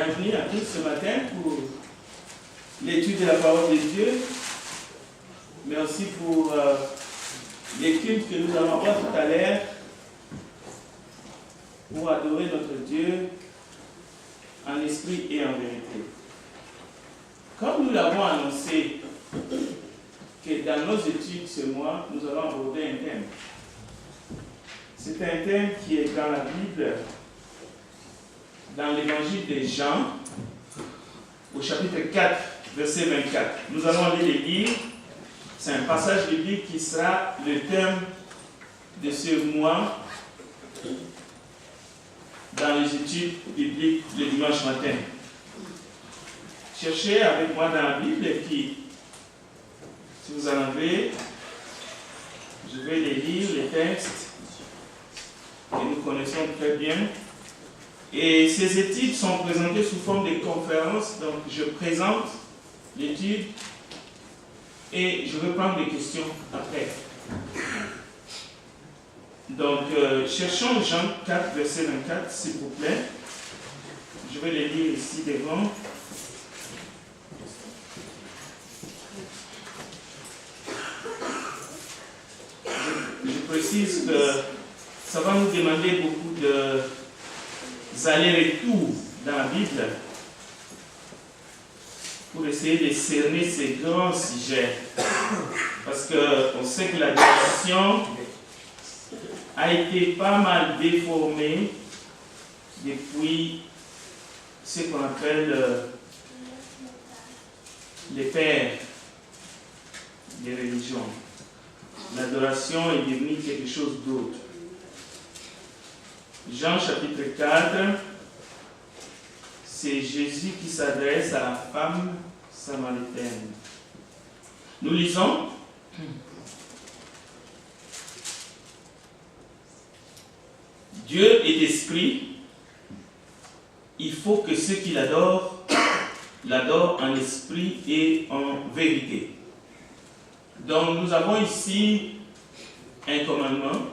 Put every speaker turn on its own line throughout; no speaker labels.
bienvenue à tous ce matin pour l'étude de la parole de Dieu, mais aussi pour l'étude que nous allons avoir tout à l'heure pour adorer notre Dieu en esprit et en vérité. Comme nous l'avons annoncé, que dans nos études ce mois, nous allons aborder un thème. C'est un thème qui est dans la Bible, dans l'évangile de Jean, au chapitre 4, verset 24. Nous allons aller le lire. C'est un passage biblique qui sera le thème de ce mois dans les études bibliques le dimanche matin. Cherchez avec moi dans la Bible et puis, si vous en avez, je vais les lire, les textes que nous connaissons très bien. Et ces études sont présentées sous forme de conférences. Donc, je présente l'étude et je vais prendre des questions après. Donc, cherchons Jean 4, verset 24, s'il vous plaît. Je vais les lire ici devant. Je précise que ça va nous demander beaucoup d'allers-retours dans la Bible pour essayer de cerner ces grands sujets. Parce qu'on sait que la définition a été pas mal déformée depuis ce qu'on appelle les pères des religions. L'adoration est devenue quelque chose d'autre. Jean chapitre 4, c'est Jésus qui s'adresse à la femme samaritaine. Nous lisons. Dieu est esprit. Il faut que ceux qui l'adorent en esprit et en vérité. Donc nous avons ici un commandement,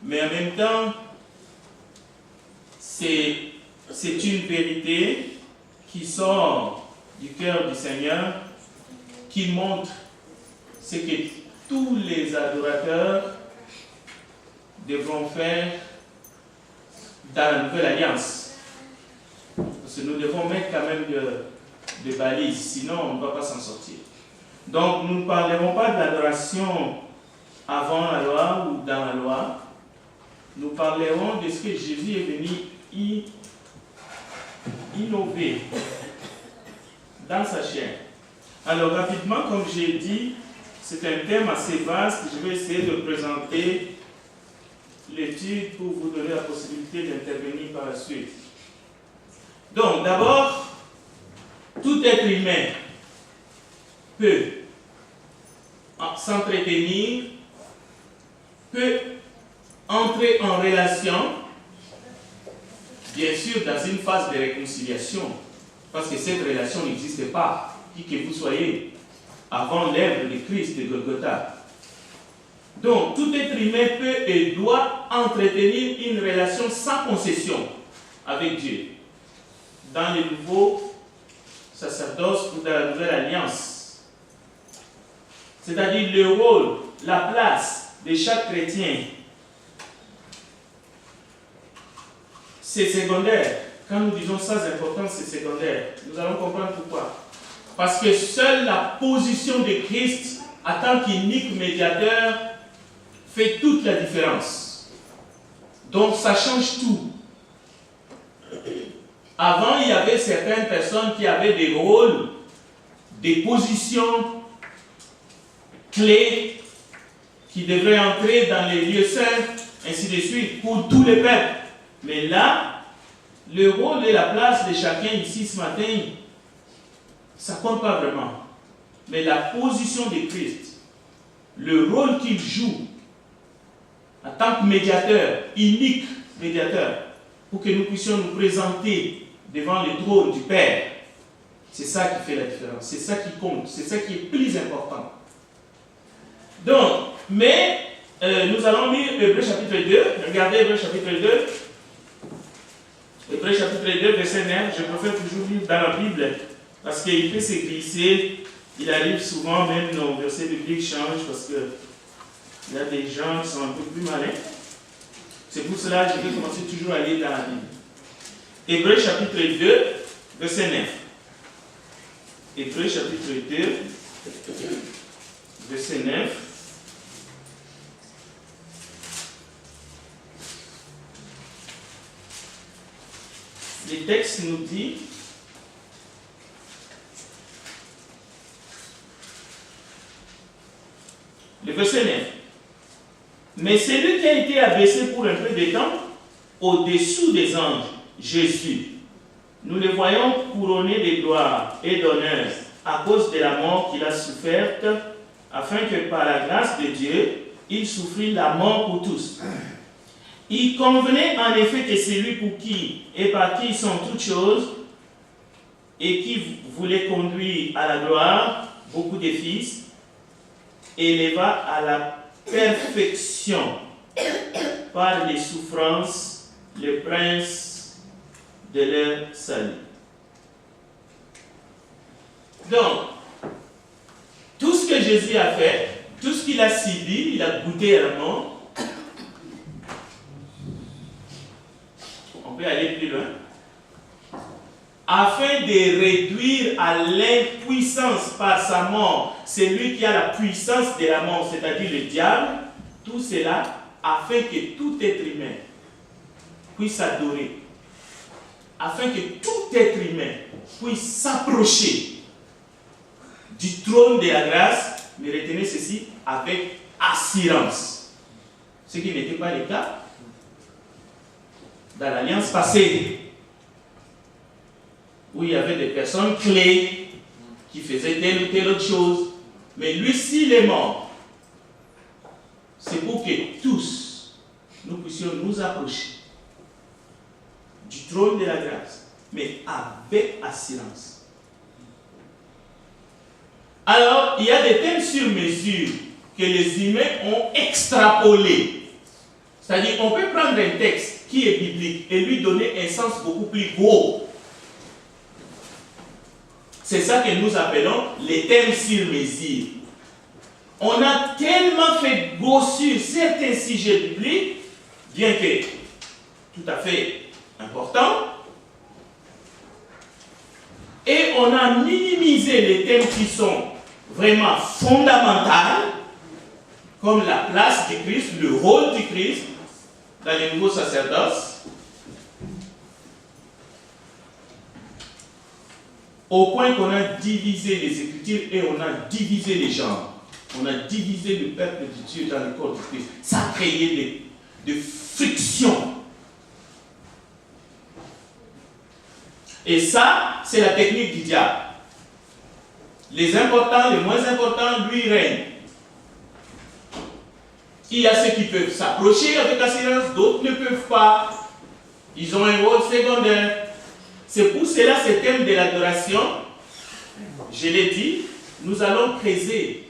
mais en même temps, c'est une vérité qui sort du cœur du Seigneur, qui montre ce que tous les adorateurs devront faire dans la nouvelle alliance. Parce que nous devons mettre quand même de balises, sinon on ne va pas s'en sortir. Donc nous ne parlerons pas de l'adoration avant la loi ou dans la loi. Nous parlerons de ce que Jésus est venu innover dans sa chair. Alors rapidement, comme j'ai dit, c'est un thème assez vaste. Je vais essayer de présenter l'étude pour vous donner la possibilité d'intervenir par la suite. Donc d'abord, tout être humain peut s'entretenir, peut entrer en relation, bien sûr dans une phase de réconciliation, parce que cette relation n'existe pas, qui que vous soyez, avant l'œuvre de Christ de Golgotha. Donc, tout être humain peut et doit entretenir une relation sans concession avec Dieu, dans le nouveau sacerdoce ou dans la nouvelle alliance. C'est-à-dire le rôle, la place de chaque chrétien, c'est secondaire. Quand nous disons ça, c'est important, c'est secondaire. Nous allons comprendre pourquoi. Parce que seule la position de Christ, en tant qu'unique médiateur, fait toute la différence. Donc ça change tout. Avant, il y avait certaines personnes qui avaient des rôles, des positions clés qui devraient entrer dans les lieux saints, ainsi de suite, pour tous les peuples. Mais là, le rôle et la place de chacun ici ce matin, ça ne compte pas vraiment. Mais la position de Christ, le rôle qu'il joue en tant que médiateur, unique médiateur, pour que nous puissions nous présenter devant le trône du Père, c'est ça qui fait la différence, c'est ça qui compte, c'est ça qui est plus important. Donc, mais nous allons lire Hébreux chapitre 2, regardez Hébreux chapitre 2, Hébreux chapitre 2, verset 9, je préfère toujours lire dans la Bible parce qu'il peut se glisser. Il arrive souvent, même nos versets bibliques changent parce qu'il y a des gens qui sont un peu plus malins. C'est pour cela que je vais commencer toujours à lire dans la Bible. Hébreux chapitre 2, verset 9. Hébreux chapitre 2, verset 9. Le texte nous dit, le verset 9. Mais celui qui a été abaissé pour un peu de temps au-dessous des anges, Jésus, nous le voyons couronné de gloire et d'honneur à cause de la mort qu'il a soufferte, afin que par la grâce de Dieu, il souffrit la mort pour tous. Il convenait en effet que celui pour qui et par qui sont toutes choses et qui voulait conduire à la gloire beaucoup de fils, éleva à la perfection par les souffrances le prince de leur salut. Donc, tout ce que Jésus a fait, tout ce qu'il a subi, il a goûté à la mort. On peut aller plus loin. Afin de réduire à l'impuissance par sa mort celui qui a la puissance de la mort, c'est-à-dire le diable, tout cela afin que tout être humain puisse adorer, afin que tout être humain puisse s'approcher du trône de la grâce, mais retenez ceci, avec assurance. Ce qui n'était pas le cas dans l'alliance passée, où il y avait des personnes clés qui faisaient telle ou telle autre chose. Mais lui, s'il est mort, c'est pour que tous, nous puissions nous approcher du trône de la grâce, mais avec assurance. Alors, il y a des thèmes sur mesure que les humains ont extrapolés. C'est-à-dire, on peut prendre un texte qui est biblique et lui donner un sens beaucoup plus gros. C'est ça que nous appelons les thèmes sur mesure. On a tellement fait gros sur certains sujets bibliques, bien que tout à fait importants, et on a minimisé les thèmes qui sont vraiment fondamentaux, comme la place du Christ, le rôle du Christ dans le nouveau sacerdoce, au point qu'on a divisé les Écritures et on a divisé les genres. On a divisé le peuple de Dieu dans le corps du Christ. Ça a créé des frictions. Et ça, c'est la technique du diable. Les importants, les moins importants, lui règnent. Il y a ceux qui peuvent s'approcher avec assurance, d'autres ne peuvent pas. Ils ont un rôle secondaire. C'est pour cela ce thème de l'adoration, je l'ai dit, nous allons creuser.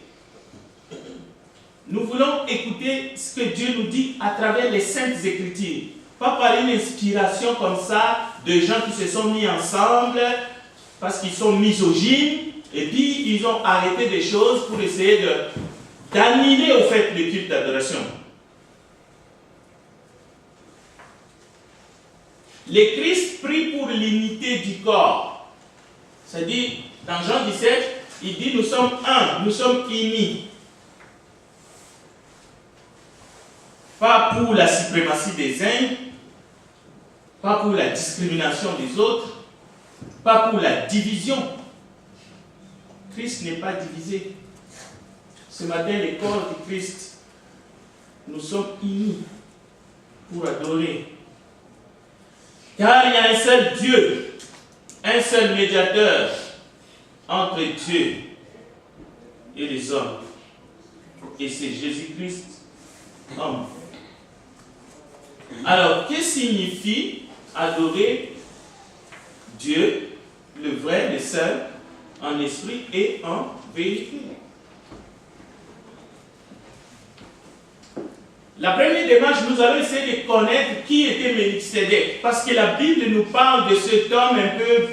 Nous voulons écouter ce que Dieu nous dit à travers les Saintes Écritures. Pas par une inspiration comme ça de gens qui se sont mis ensemble parce qu'ils sont misogynes et puis ils ont arrêté des choses pour essayer d'annuler au fait le culte d'adoration. Le Christ prie pour l'unité du corps. C'est-à-dire, dans Jean 17, il dit nous sommes un, nous sommes unis. Pas pour la suprématie des uns, pas pour la discrimination des autres, pas pour la division. Christ n'est pas divisé. Ce matin, le corps du Christ, nous sommes unis pour adorer. Car il y a un seul Dieu, un seul médiateur entre Dieu et les hommes. Et c'est Jésus-Christ, homme. Alors, que signifie adorer Dieu, le vrai, le seul, en esprit et en vérité? La première démarche, nous allons essayer de connaître qui était Melchisédek. Parce que la Bible nous parle de cet homme un peu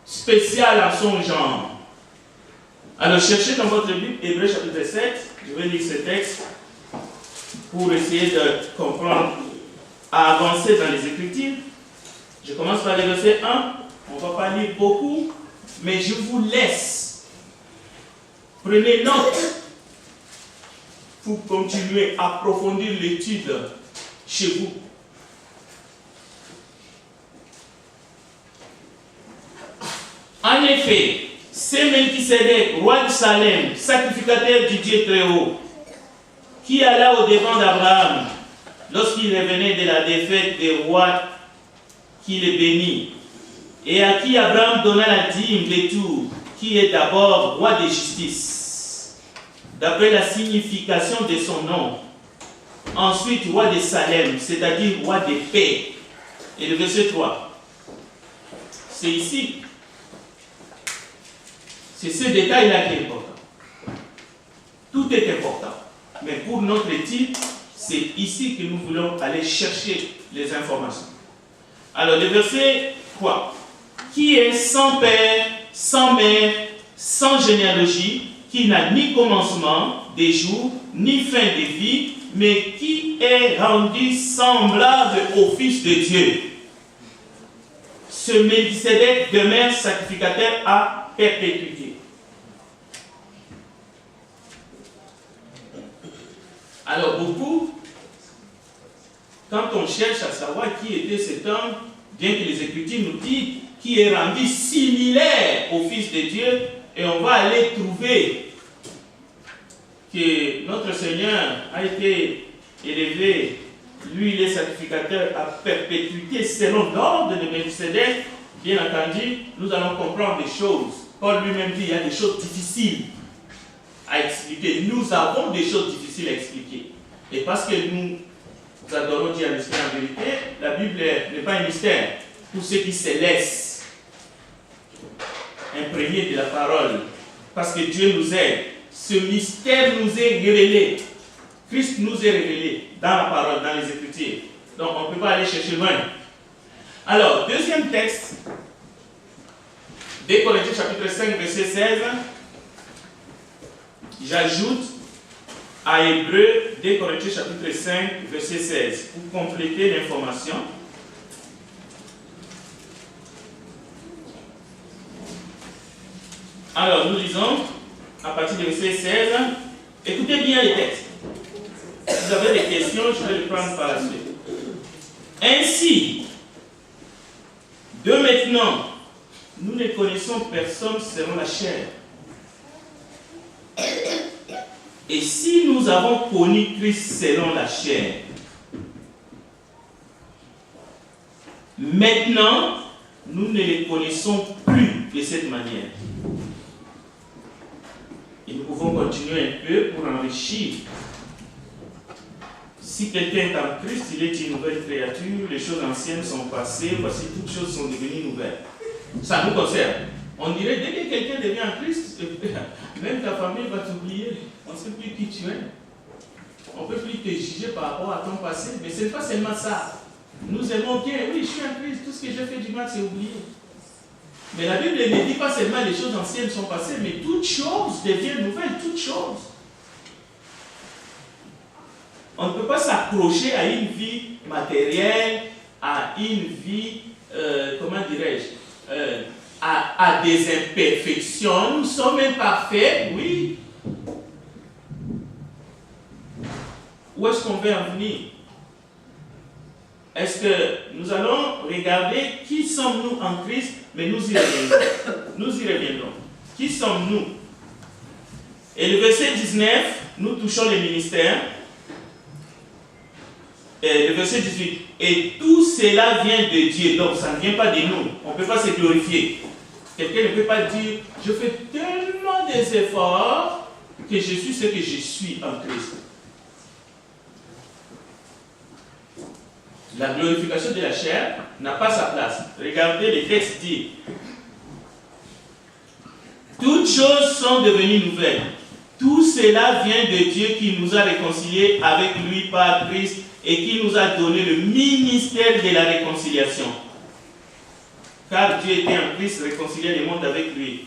spécial à son genre. Alors, cherchez dans votre Bible, Hébreux chapitre 7. Je vais lire ce texte pour essayer de comprendre, à avancer dans les Écritures. Je commence par le verset 1. On ne va pas lire beaucoup, mais je vous laisse. Prenez note pour continuer à approfondir l'étude chez vous. En effet, c'est Melchisédek, roi de Salem, sacrificateur du Dieu très haut, qui alla au-devant d'Abraham lorsqu'il revenait de la défaite des rois qui le bénit, et à qui Abraham donna la dîme des tours, qui est d'abord roi de justice, d'après la signification de son nom. Ensuite, roi de Salem, c'est-à-dire roi de paix. Et le verset 3. C'est ici. C'est ce détail-là qui est important. Tout est important. Mais pour notre étude, c'est ici que nous voulons aller chercher les informations. Alors, le verset 3. Qui est sans père, sans mère, sans généalogie, qui n'a ni commencement des jours, ni fin de vie, mais qui est rendu semblable au Fils de Dieu. Ce Melchisédek demeure sacrificateur à perpétuité. Alors beaucoup, quand on cherche à savoir qui était cet homme, bien que les Écritures nous disent qui est rendu similaire au Fils de Dieu, et on va aller trouver que notre Seigneur a été élevé, lui il est sacrificateur à perpétuité selon l'ordre de Melchisédek. Bien entendu, nous allons comprendre des choses. Paul lui-même dit qu'il y a des choses difficiles à expliquer. Nous avons des choses difficiles à expliquer. Et parce que nous adorons Dieu à mystère en vérité, la Bible n'est pas un mystère. Pour ceux qui se laissent imprégner de la parole, parce que Dieu nous aide, ce mystère nous est révélé. Christ nous est révélé dans la parole, dans les Écritures. Donc on ne peut pas aller chercher loin. Alors, deuxième texte, 2 Corinthiens chapitre 5, verset 16. J'ajoute à Hébreux 2 Corinthiens chapitre 5, verset 16, pour compléter l'information. Alors, nous lisons à partir du verset 16. Écoutez bien les textes. Si vous avez des questions, je vais les prendre par la suite. Ainsi, de maintenant, nous ne connaissons personne selon la chair. Et si nous avons connu Christ selon la chair, maintenant, nous ne le connaissons plus de cette manière. Et nous pouvons continuer un peu pour enrichir. Si quelqu'un est en Christ, il est une nouvelle créature, les choses anciennes sont passées, voici toutes choses sont devenues nouvelles. Ça nous concerne. On dirait dès que quelqu'un devient en Christ, même ta famille va t'oublier. On ne sait plus qui tu es. On ne peut plus te juger par rapport à ton passé. Mais ce n'est pas seulement ça. Nous aimons bien, oui, je suis en Christ, tout ce que j'ai fait du mal, c'est oublié. Mais la Bible ne dit pas seulement les choses anciennes sont passées, mais toutes choses deviennent nouvelles, toutes choses. On ne peut pas s'accrocher à une vie matérielle, à une vie, comment dirais-je, à des imperfections. Nous sommes imparfaits, oui. Où est-ce qu'on veut en venir? Est-ce que nous allons regarder qui sommes-nous en Christ, mais nous y reviendrons. Nous y reviendrons. Qui sommes-nous? Et le verset 19, nous touchons les ministères. Et le verset 18, et tout cela vient de Dieu, donc ça ne vient pas de nous. On ne peut pas se glorifier. Quelqu'un ne peut pas dire, je fais tellement des efforts que je suis ce que je suis en Christ. La glorification de la chair n'a pas sa place. Regardez les textes disent, toutes choses sont devenues nouvelles. Tout cela vient de Dieu qui nous a réconciliés avec lui par Christ et qui nous a donné le ministère de la réconciliation. Car Dieu était en Christ, réconciliait le monde avec lui.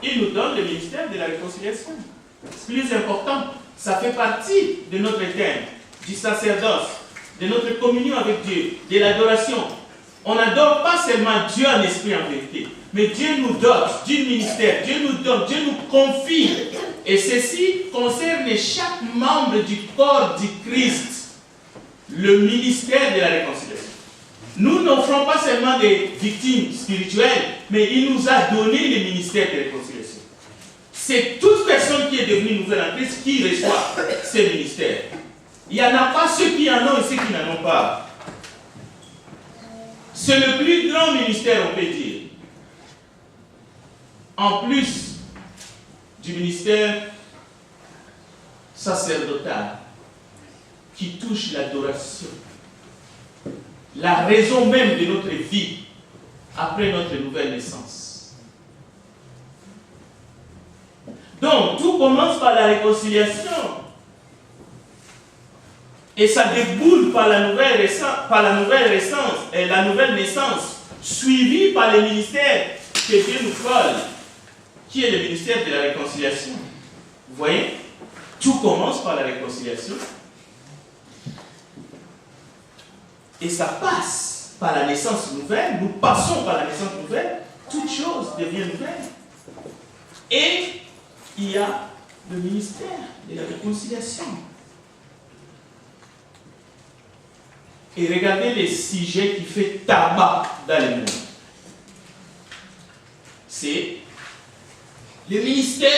Il nous donne le ministère de la réconciliation. C'est plus important. Ça fait partie de notre thème, du sacerdoce, de notre communion avec Dieu, de l'adoration. On n'adore pas seulement Dieu en esprit en vérité, mais Dieu nous dote du ministère, Dieu nous donne, Dieu nous confie. Et ceci concerne chaque membre du corps du Christ, le ministère de la réconciliation. Nous n'offrons pas seulement des victimes spirituelles, mais il nous a donné le ministère de la réconciliation. C'est toute personne qui est devenue nouvelle en Christ qui reçoit ce ministère. Il n'y en a pas ceux qui en ont et ceux qui n'en ont pas. C'est le plus grand ministère, on peut dire. En plus du ministère sacerdotal qui touche l'adoration, la raison même de notre vie après notre nouvelle naissance. Donc, tout commence par la réconciliation. Et ça déboule par la nouvelle naissance, suivie par le ministère que Dieu nous colle, qui est le ministère de la réconciliation. Vous voyez? Tout commence par la réconciliation. Et ça passe par la naissance nouvelle. Nous passons par la naissance nouvelle. Toute chose devient nouvelle. Et il y a le ministère de la réconciliation. Et regardez les sujets qui fait tabac dans le monde. C'est le ministère,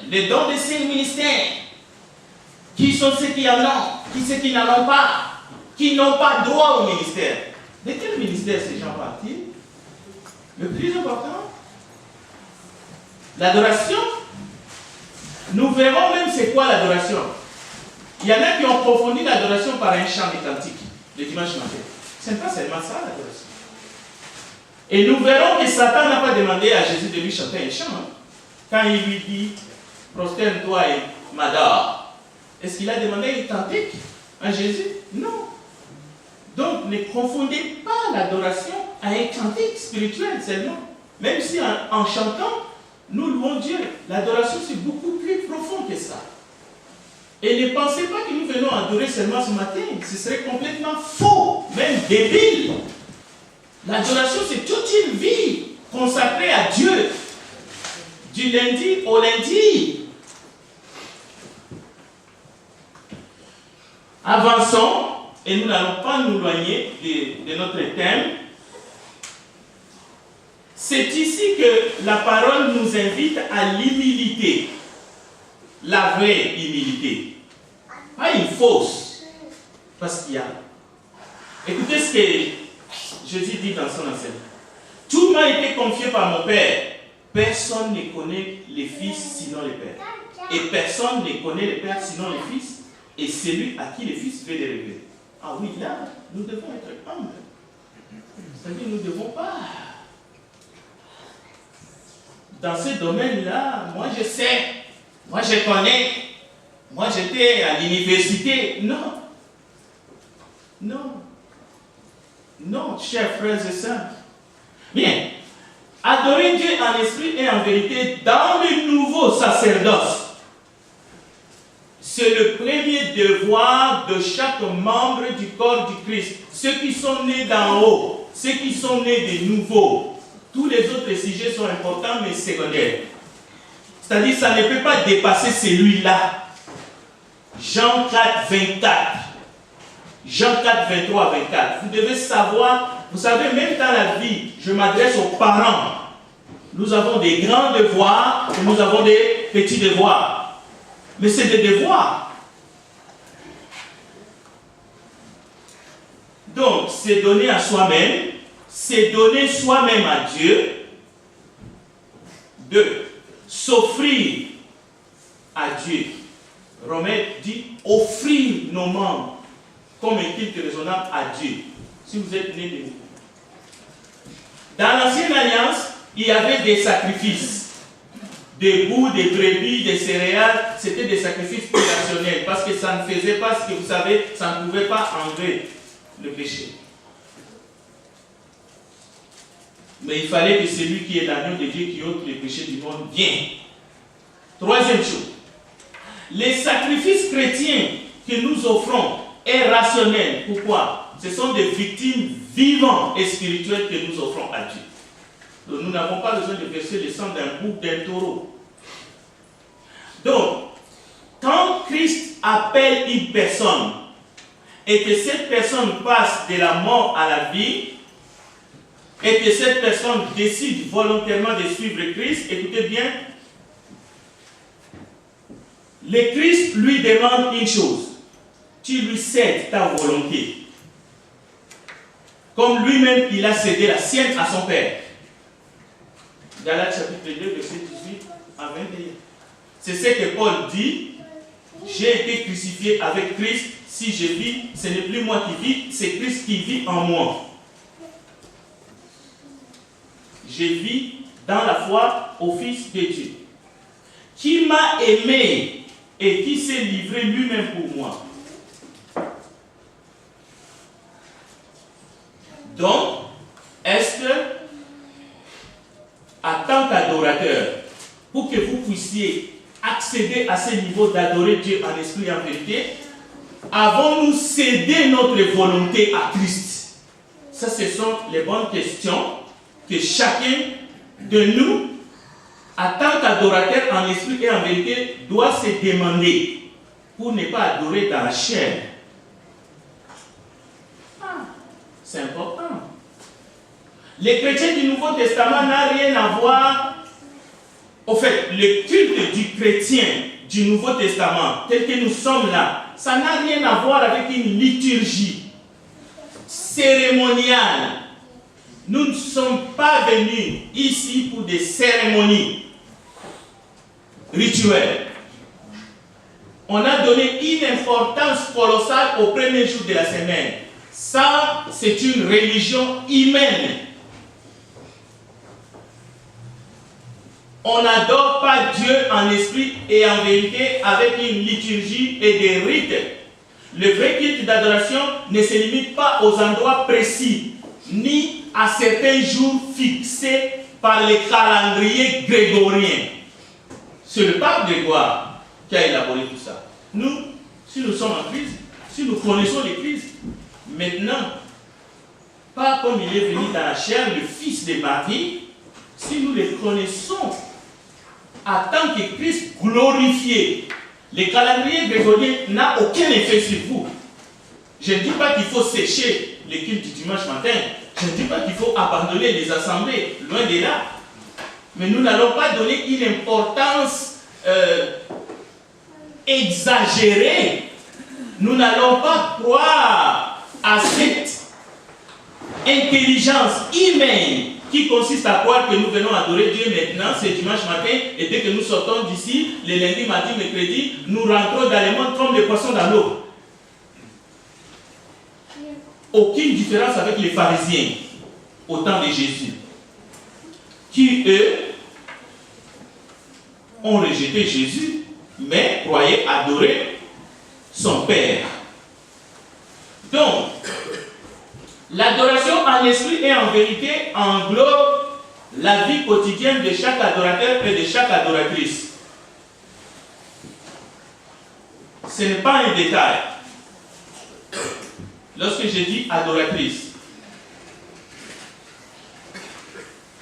les dons de ces ministères. Qui sont ceux qui en ont, qui ceux qui n'en ont pas, qui n'ont pas droit au ministère. De quel ministère ces gens partent-ils? Le plus important, l'adoration. Nous verrons même c'est quoi l'adoration. Il y en a qui ont confondu l'adoration par un chant de cantique le dimanche matin. Ce n'est pas seulement ça l'adoration. Et nous verrons que Satan n'a pas demandé à Jésus de lui chanter un chant. Quand il lui dit prosterne-toi et m'adore. Est-ce qu'il a demandé un cantique à Jésus? Non. Donc ne confondez pas l'adoration à un cantique spirituel seulement. Même si en chantant, nous louons Dieu. L'adoration c'est beaucoup plus profond que ça. Et ne pensez pas que nous venons adorer seulement ce matin. Ce serait complètement faux, même débile. L'adoration c'est toute une vie consacrée à Dieu. Du lundi au lundi. Avançons, et nous n'allons pas nous éloigner de notre thème. C'est ici que la parole nous invite à l'humilité. La vraie humilité. Pas une fausse. Parce qu'il y a. Écoutez ce que Jésus dit dans son enseignement. Tout m'a été confié par mon Père. Personne ne connaît les fils sinon le Père. Et personne ne connaît le Père sinon le Fils. Et celui à qui le Fils veut les révéler. Ah oui, là, nous devons être humbles. C'est-à-dire, nous ne devons pas. Dans ce domaine-là, moi je sais, moi je connais, moi j'étais à l'université. Non. Non. Non, chers frères et sœurs. Bien. Adorer Dieu en esprit et en vérité dans le nouveau sacerdoce. C'est le premier devoir de chaque membre du corps du Christ. Ceux qui sont nés d'en haut, ceux qui sont nés de nouveau. Tous les autres sujets sont importants mais secondaires. C'est-à-dire ça ne peut pas dépasser celui-là. Jean 4, 24. Jean 4, 23, 24. Vous devez savoir, vous savez, même dans la vie, je m'adresse aux parents. Nous avons des grands devoirs et nous avons des petits devoirs. Mais c'est des devoirs. Donc, c'est donner à soi-même, c'est donner soi-même à Dieu. 2. S'offrir à Dieu. Romain dit offrir nos membres comme un culte raisonnable à Dieu. Si vous êtes né de nouveau. Dans l'ancienne alliance, il y avait des sacrifices. des bouts, des brebis, des céréales, c'était des sacrifices irrationnels parce que ça ne faisait pas ce que vous savez, ça ne pouvait pas enlever le péché. Mais il fallait que celui qui est l'agneau de Dieu qui ôte les péchés du monde vienne. Troisième chose, les sacrifices chrétiens que nous offrons est rationnel. Pourquoi? Ce sont des victimes vivantes et spirituelles que nous offrons à Dieu. Donc nous n'avons pas besoin de verser le sang d'un bouc, d'un taureau. Donc, quand Christ appelle une personne et que cette personne passe de la mort à la vie, et que cette personne décide volontairement de suivre Christ, écoutez bien, le Christ lui demande une chose: tu lui cèdes ta volonté, comme lui-même il a cédé la sienne à son Père. Galates chapitre 2, verset 18 à 21. C'est ce que Paul dit: j'ai été crucifié avec Christ, si je vis, ce n'est plus moi qui vis, c'est Christ qui vit en moi. Je vis dans la foi au Fils de Dieu, qui m'a aimé et qui s'est livré lui-même pour moi. Donc, est-ce que, en tant qu'adorateur, pour que vous puissiez accéder à ce niveau d'adorer Dieu en esprit et en vérité, avons-nous cédé notre volonté à Christ? Ça, ce sont les bonnes questions que chacun de nous, en tant qu'adorateur en esprit et en vérité, doit se demander pour ne pas adorer dans la chair. C'est important. Les chrétiens du Nouveau Testament n'ont rien à voir. Au fait, le culte du chrétien du Nouveau Testament, tel que nous sommes là, ça n'a rien à voir avec une liturgie cérémoniale. Nous ne sommes pas venus ici pour des cérémonies rituelles. On a donné une importance colossale au premier jour de la semaine. Ça, c'est une religion humaine. On n'adore pas Dieu en esprit et en vérité avec une liturgie et des rites. Le vrai culte d'adoration ne se limite pas aux endroits précis, ni à certains jours fixés par les calendriers grégoriens. C'est le pape Grégoire qui a élaboré tout ça. Nous, si nous sommes en Christ, si nous connaissons le Christ, maintenant, pas comme il est venu dans la chair, le Fils de Marie, si nous le connaissons en tant que Christ glorifié, le calendrier grégorien n'a aucun effet sur vous. Je ne dis pas qu'il faut sécher le culte du dimanche matin. Je ne dis pas qu'il faut abandonner les assemblées, loin de là. Mais nous n'allons pas donner une importance exagérée. Nous n'allons pas croire à cette intelligence humaine qui consiste à croire que nous venons adorer Dieu maintenant, c'est dimanche matin, et dès que nous sortons d'ici, le lundi, mardi, mercredi, nous rentrons dans le monde comme des poissons dans l'eau. Aucune différence avec les pharisiens au temps de Jésus, qui eux ont rejeté Jésus, mais croyaient adorer son Père. Donc, l'adoration en esprit et en vérité englobe la vie quotidienne de chaque adorateur et de chaque adoratrice. Ce n'est pas un détail. Lorsque je dis adoratrice,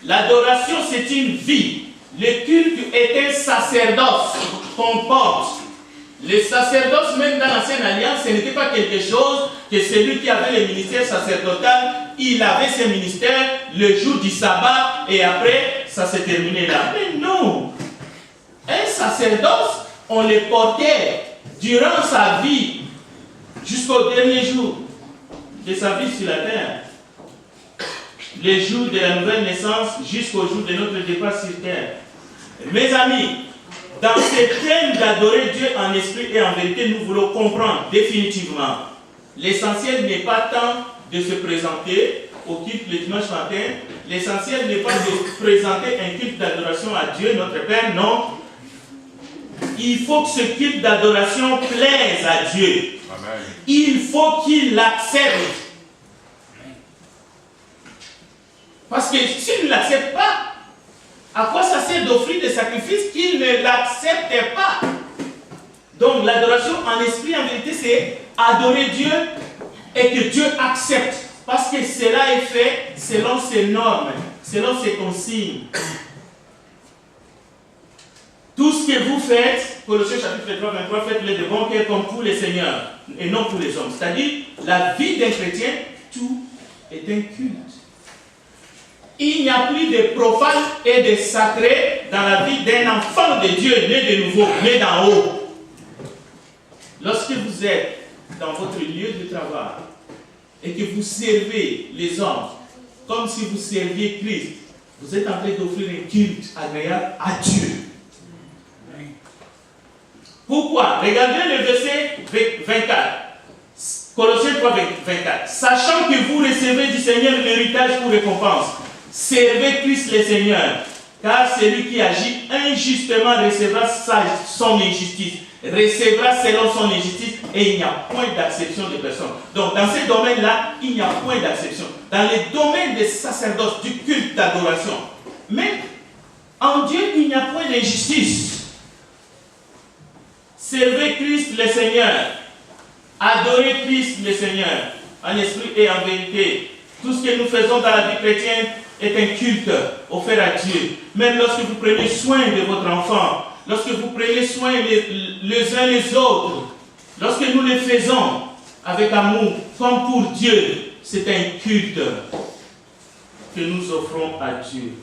l'adoration c'est une vie. Le culte est un sacerdoce qu'on porte. Le sacerdoce, même dans l'Ancienne Alliance, ce n'était pas quelque chose que celui qui avait le ministère sacerdotal, il avait ce ministère le jour du sabbat et après, ça s'est terminé là. Mais non! Un sacerdoce, on le portait durant sa vie jusqu'au dernier jour de sa vie sur la terre. Les jours de la nouvelle naissance jusqu'au jour de notre départ sur terre. Mes amis, dans ce thème d'adorer Dieu en esprit et en vérité, nous voulons comprendre définitivement. L'essentiel n'est pas tant de se présenter, au culte le dimanche matin, l'essentiel n'est pas de présenter un culte d'adoration à Dieu, notre Père, non. Il faut que ce culte d'adoration plaise à Dieu. Amen. Il faut qu'il l'accepte. Parce que s'il ne l'accepte pas, à quoi ça sert d'offrir des sacrifices qu'il ne l'accepte pas? Donc l'adoration en esprit, en vérité, c'est adorer Dieu et que Dieu accepte. Parce que cela est fait selon ses normes, selon ses consignes. Tout ce que vous faites, Colossiens chapitre 3, 23, faites-le de bon cœur comme pour les seigneurs et non pour les hommes. C'est-à-dire, la vie d'un chrétien, tout est un culte. Il n'y a plus de profane et de sacré dans la vie d'un enfant de Dieu, né de nouveau, né d'en haut. Lorsque vous êtes dans votre lieu de travail et que vous servez les hommes comme si vous serviez Christ, vous êtes en train d'offrir un culte agréable à Dieu. Pourquoi? Regardez le verset 24. Colossiens 3, 24. Sachant que vous recevez du Seigneur l'héritage pour récompense, servez Christ le Seigneur, car celui qui agit injustement recevra son injustice, recevra selon son injustice, et il n'y a point d'acception de personne. Donc dans ces domaines-là, il n'y a point d'acception. Dans les domaines des sacerdoces, du culte d'adoration, mais en Dieu, il n'y a point d'injustice. Servez Christ le Seigneur, adorez Christ le Seigneur, en esprit et en vérité. Tout ce que nous faisons dans la vie chrétienne est un culte offert à Dieu. Même lorsque vous prenez soin de votre enfant, lorsque vous prenez soin les uns les autres, lorsque nous le faisons avec amour, comme pour Dieu, c'est un culte que nous offrons à Dieu.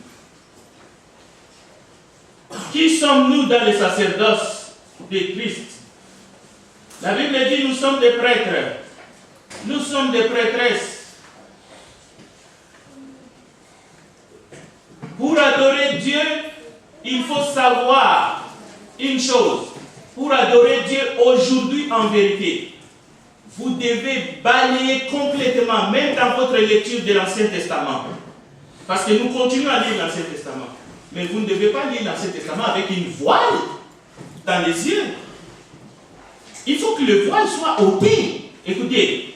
Qui sommes-nous dans le sacerdoce de Christ? La Bible dit nous sommes des prêtres, nous sommes des prêtresses. Pour adorer Dieu, il faut savoir une chose. Pour adorer Dieu aujourd'hui en vérité, vous devez balayer complètement, même dans votre lecture de l'Ancien Testament. Parce que nous continuons à lire l'Ancien Testament. Mais vous ne devez pas lire l'Ancien Testament avec une voile dans les yeux. Il faut que le voile soit ôté. Écoutez,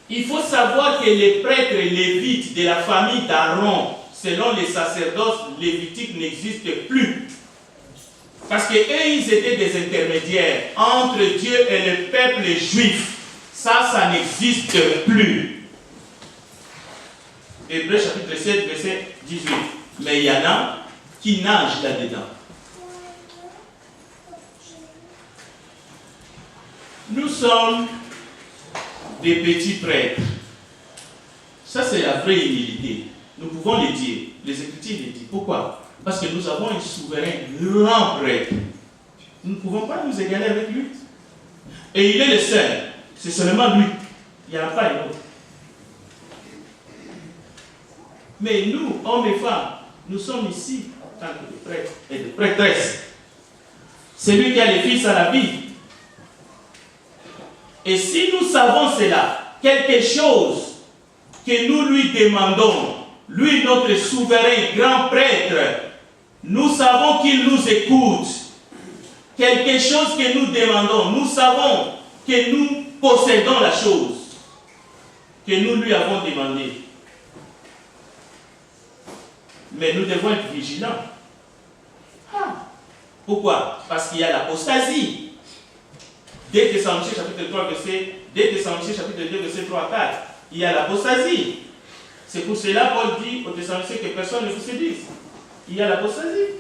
il faut savoir que les prêtres lévites de la famille d'Aaron, selon les sacerdoces lévitiques, n'existent plus. Parce qu'eux, ils étaient des intermédiaires entre Dieu et le peuple juif. Ça n'existe plus. Hébreux chapitre 7, verset 18. Mais il y en a qui nagent là-dedans. Nous sommes des petits prêtres. Ça, c'est la vraie humilité. Nous pouvons le dire. Les Écritures le disent. Pourquoi? Parce que nous avons un souverain grand prêtre. Nous ne pouvons pas nous égaler avec lui. Et il est le seul. C'est seulement lui. Il n'y en a pas un autre. Mais nous, hommes et femmes, nous sommes ici en tant que des prêtres et des prêtresses. C'est lui qui a les fils à la vie. Et si nous savons cela, quelque chose que nous lui demandons, lui notre souverain grand prêtre, nous savons qu'il nous écoute. Quelque chose que nous demandons, nous savons que nous possédons la chose que nous lui avons demandée. Mais nous devons être vigilants. Pourquoi? Parce qu'il y a l'apostasie. Dès Thessaloniciens chapitre 3, chapitre 2, verset 3 à 4, il y a l'apostasie. C'est pour cela Paul dit aux Thessaloniciens que personne ne vous séduise. Il y a l'apostasie.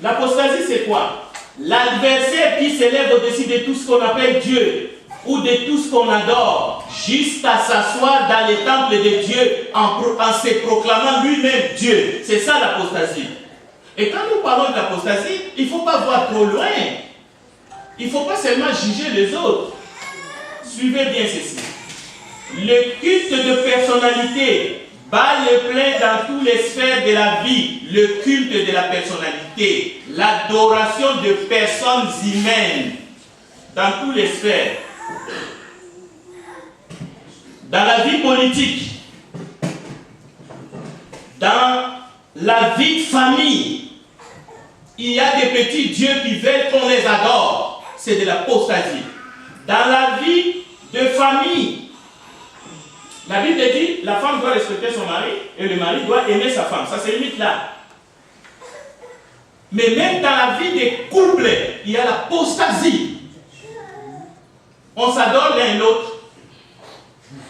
L'apostasie, c'est quoi? L'adversaire qui s'élève au-dessus de tout ce qu'on appelle Dieu ou de tout ce qu'on adore, jusqu'à s'asseoir dans les temples de Dieu en se proclamant lui-même Dieu. C'est ça l'apostasie. Et quand nous parlons de l'apostasie, il ne faut pas voir trop loin. Il ne faut pas seulement juger les autres. Suivez bien ceci. Le culte de personnalité bat le plein dans toutes les sphères de la vie. Le culte de la personnalité, l'adoration de personnes humaines dans toutes les sphères. Dans la vie politique, dans la vie de famille, il y a des petits dieux qui veulent qu'on les adore. C'est de l'apostasie. Dans la vie de famille, la Bible dit la femme doit respecter son mari et le mari doit aimer sa femme. Ça se limite là. Mais même dans la vie des couples, il y a l'apostasie. On s'adore l'un l'autre.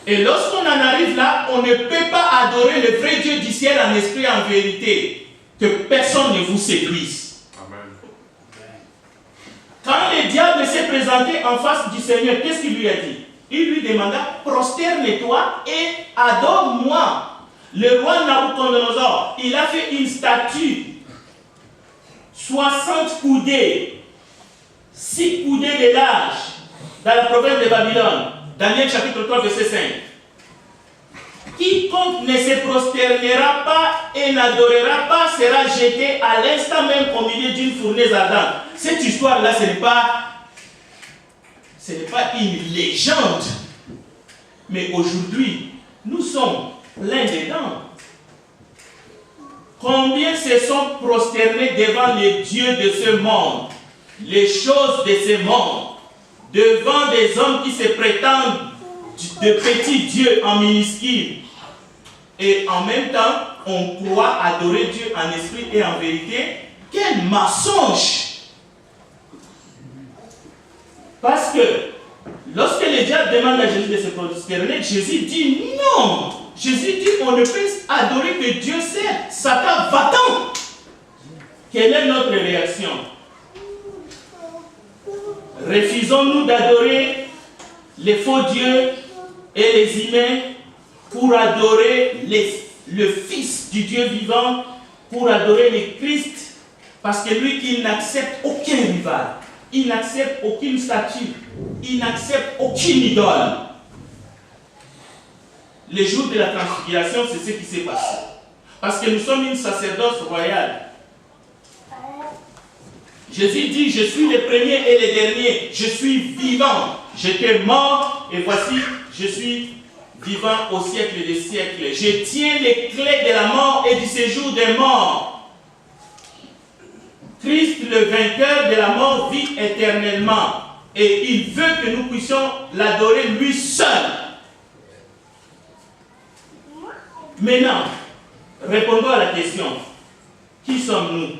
Et lorsqu'on en arrive là, on ne peut pas adorer le vrai Dieu du ciel en esprit et en vérité. Que personne ne vous séduise. Amen. Quand le diable s'est présenté en face du Seigneur, qu'est-ce qu'il lui a dit? Il lui demanda, prosterne-toi et adore-moi. Le roi Nabucodonosor, il a fait une statue, 60 coudées, 6 coudées de large, dans la province de Babylone. Daniel chapitre 3, verset 5. Quiconque ne se prosternera pas et n'adorera pas sera jeté à l'instant même au milieu d'une fournaise ardente. Cette histoire-là, ce n'est pas une légende. Mais aujourd'hui, nous sommes pleins dedans. Combien se sont prosternés devant les dieux de ce monde, les choses de ce monde, devant des hommes qui se prétendent de petits dieux en minuscule. Et en même temps, on croit adorer Dieu en esprit et en vérité. Quel mensonge! Parce que lorsque le diable demande à Jésus de se prosterner, Jésus dit non. Jésus dit on ne peut adorer que Dieu seul. Satan, va-t'en! Quelle est notre réaction? Refusons-nous d'adorer les faux dieux et les humains pour adorer le Fils du Dieu vivant, pour adorer le Christ, parce que lui, il n'accepte aucun rival, il n'accepte aucune statue, il n'accepte aucune idole. Le jour de la transfiguration, c'est ce qui s'est passé. Parce que nous sommes une sacerdoce royale. Jésus dit, je suis le premier et le dernier, je suis vivant, j'étais mort et voici, je suis vivant au siècle des siècles. Je tiens les clés de la mort et du séjour des morts. Christ, le vainqueur de la mort, vit éternellement et il veut que nous puissions l'adorer lui seul. Maintenant, répondons à la question. Qui sommes-nous?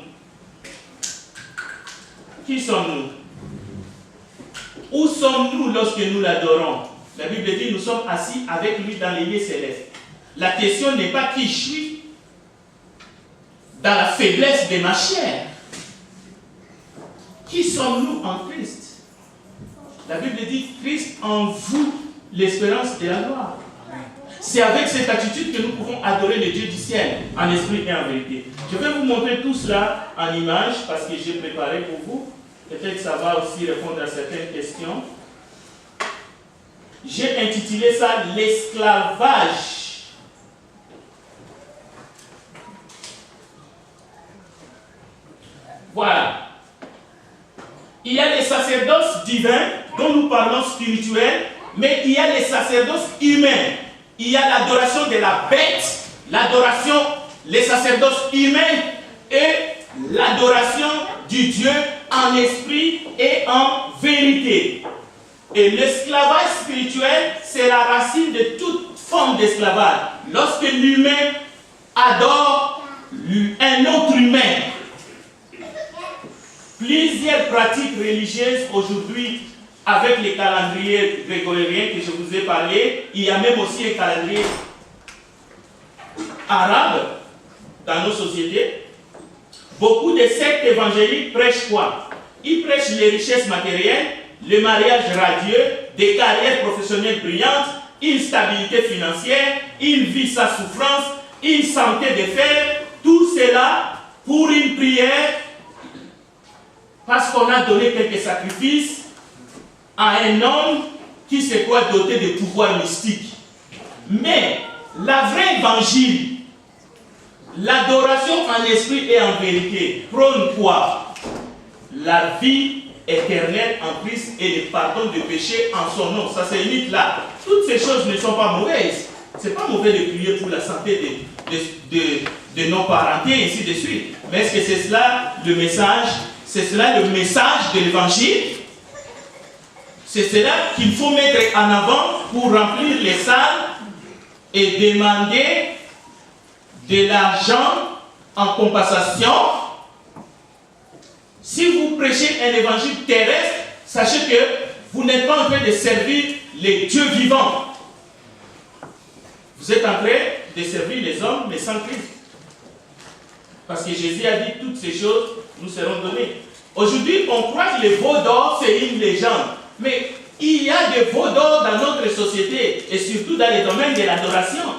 Qui sommes-nous? Où sommes-nous lorsque nous l'adorons? La Bible dit nous sommes assis avec lui dans les lieux célestes. La question n'est pas qui je suis dans la faiblesse de ma chair. Qui sommes-nous en Christ? La Bible dit Christ en vous, l'espérance de la gloire. C'est avec cette attitude que nous pouvons adorer le Dieu du ciel, en esprit et en vérité. Je vais vous montrer tout cela en images parce que j'ai préparé pour vous. Peut-être ça va aussi répondre à certaines questions. J'ai intitulé ça « L'esclavage ». Voilà. Il y a les sacerdoces divins dont nous parlons spirituels, mais il y a les sacerdoces humains. Il y a l'adoration de la bête, l'adoration, les sacerdoces humains et l'adoration du Dieu en esprit et en vérité. Et l'esclavage spirituel, c'est la racine de toute forme d'esclavage. Lorsque l'humain adore un autre humain. Plusieurs pratiques religieuses aujourd'hui, avec les calendriers grégoriens que je vous ai parlé, il y a même aussi un calendrier arabe dans nos sociétés. Beaucoup de sectes évangéliques prêchent quoi? Ils prêchent les richesses matérielles, le mariage radieux, des carrières professionnelles brillantes, une stabilité financière, une vie sans souffrance, une santé de fer, tout cela pour une prière, parce qu'on a donné quelques sacrifices à un homme qui se croit doté de pouvoirs mystiques. Mais la vraie évangile, l'adoration en esprit et en vérité, prône quoi? La vie éternelle en Christ et le pardon de péché en son nom. Ça, c'est unique là. Toutes ces choses ne sont pas mauvaises. Ce n'est pas mauvais de prier pour la santé de nos parentés, et ainsi de suite. Mais est-ce que c'est cela le message? C'est cela le message de l'évangile? C'est cela qu'il faut mettre en avant pour remplir les salles et demander de l'argent en compensation? Si vous prêchez un évangile terrestre, sachez que vous n'êtes pas en train de servir les dieux vivants. Vous êtes en train de servir les hommes, mais sans Christ. Parce que Jésus a dit toutes ces choses nous seront données. Aujourd'hui, on croit que les veaux d'or, c'est une légende. Mais il y a des veaux d'or dans notre société, et surtout dans les domaines de l'adoration.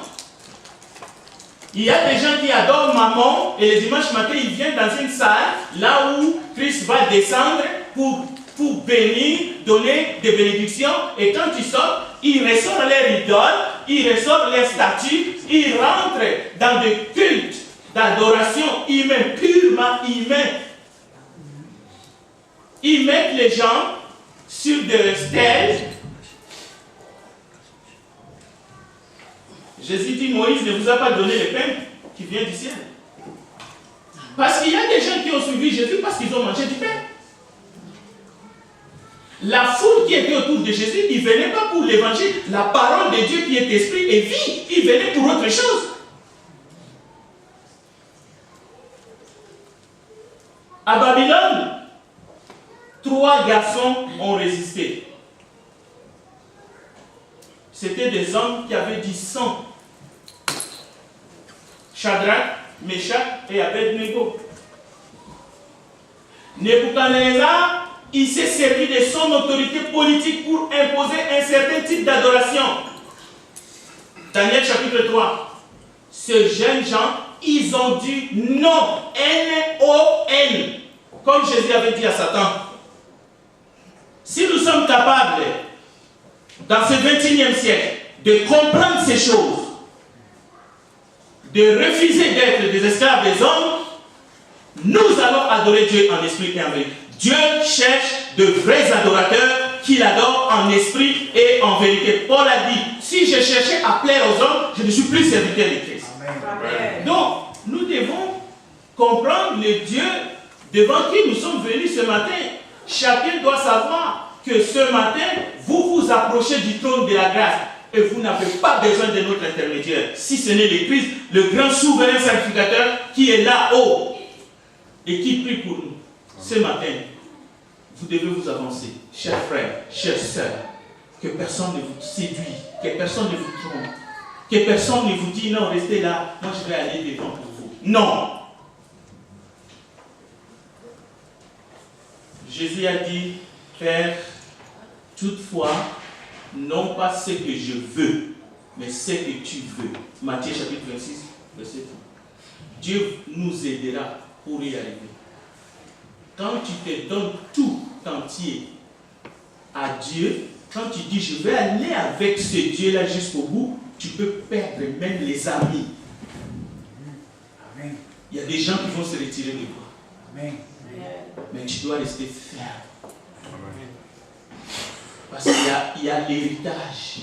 Il y a des gens qui adorent Mammon, et le dimanche matin, ils viennent dans une salle, là où Christ va descendre pour bénir, donner des bénédictions, et quand ils sortent, ils ressortent leur idole, ils ressortent leurs statues, ils rentrent dans des cultes d'adoration humaine, purement humain. Ils mettent les gens sur des stèles. Jésus dit, Moïse ne vous a pas donné le pain qui vient du ciel. Parce qu'il y a des gens qui ont suivi Jésus parce qu'ils ont mangé du pain. La foule qui était autour de Jésus, ils ne venaient pas pour l'évangile. La parole de Dieu qui est esprit et vie, ils venaient pour autre chose. À Babylone, 3 garçons ont résisté. C'était des hommes qui avaient du sang. Shadrach, Meshach et Abednego. Nebuchadnezzar, il s'est servi de son autorité politique pour imposer un certain type d'adoration. Daniel chapitre 3. Ces jeunes gens, ils ont dit non, N-O-N, comme Jésus avait dit à Satan. Si nous sommes capables, dans ce 21e siècle, de comprendre ces choses, de refuser d'être des esclaves des hommes, nous allons adorer Dieu en esprit et en vérité. Dieu cherche de vrais adorateurs qui l'adorent en esprit et en vérité. Paul a dit, si je cherchais à plaire aux hommes, je ne suis plus serviteur de Christ. Amen. Donc, nous devons comprendre le Dieu devant qui nous sommes venus ce matin. Chacun doit savoir que ce matin, vous vous approchez du trône de la grâce et vous n'avez pas besoin de notre intermédiaire, si ce n'est le Christ, le grand souverain sacrificateur qui est là-haut et qui prie pour nous. Ce matin, vous devez vous avancer, chers frères, chères sœurs, que personne ne vous séduit, que personne ne vous trompe, que personne ne vous dit non, restez là, moi je vais aller devant pour vous. Non! Jésus a dit, Père, toutefois, non pas ce que je veux, mais ce que tu veux. Matthieu chapitre 26, verset 1. Dieu nous aidera pour y arriver. Quand tu te donnes tout entier à Dieu, quand tu dis je vais aller avec ce Dieu-là jusqu'au bout, tu peux perdre même les amis. Amen. Il y a des gens qui vont se retirer de toi. Amen. Mais tu dois rester ferme. Parce qu'il y a l'héritage.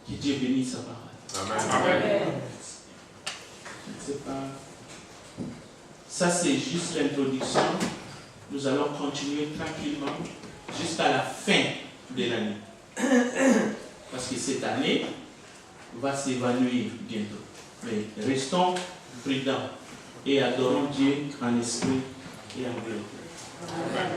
Que Dieu bénisse sa parole. Amen. Je ne sais pas. Ça, c'est juste l'introduction. Nous allons continuer tranquillement jusqu'à la fin de l'année. Parce que cette année va s'évanouir bientôt. Mais restons prudents et adorons Dieu en esprit et en vérité. Amen.